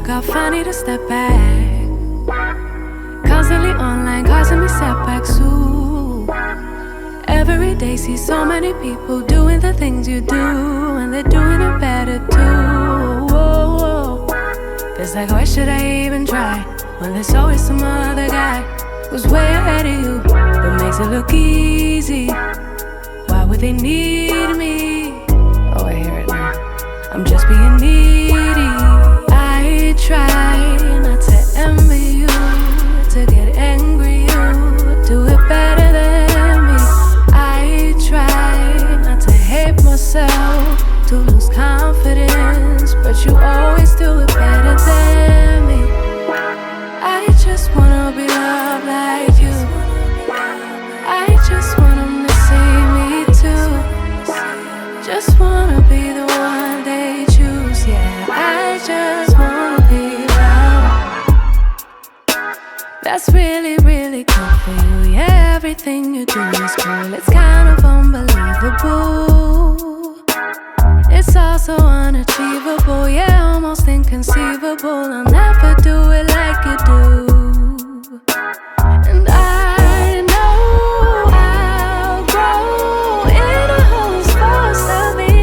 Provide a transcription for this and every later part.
I got funny to step back. Constantly online, causing me setbacks. Ooh. Every day see so many people doing the things you do, and they're doing it better too. Whoa. Feels like, why should I even try when there's always some other guy who's way ahead of you, but makes it look easy? Why would they need me? Oh, I hear it now. I'm just being needy. I try not to envy you, to get angry. You do it better than me. I try not to hate myself, to lose confidence, but you always do it better than me. I just wanna be loved like you. I just want them to see me too. Just wanna be the one they choose. Yeah, I just wanna be loved. That's really, really cool for you. Yeah, everything you do is cool. It's kind of unbelievable. It's also unachievable. Yeah, almost inconceivable. I'll never do it like you do. And I know I'll grow in a whole supposed to be.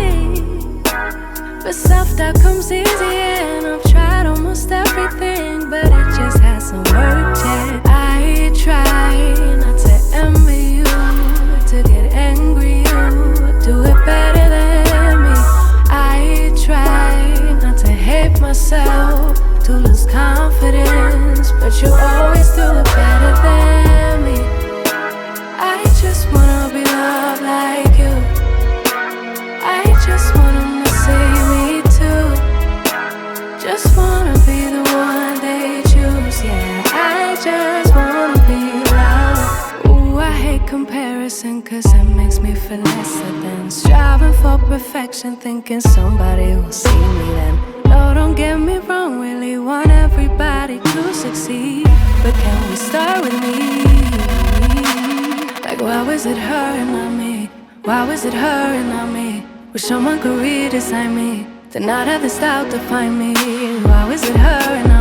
But self-doubt comes easy, and I've tried almost everything, but it just hasn't worked yet. I try not to envy you, to get angry. You do it better than me. I try not to hate myself, to lose confidence, but you always do it better than me. I just wanna be loved like you. I just want them to see me too. Just wanna be the one they choose. Yeah, I just wanna be loved. Ooh, I hate comparison, cause it makes me feel lesser than. Striving for perfection, thinking somebody will see me then. No, don't get me wrong, really want everybody to succeed, but can we start with me? Like, why was it her and not me? Why was it her and not me? Wish someone could redesign me, to not have the style to find me. Why was it her and not me?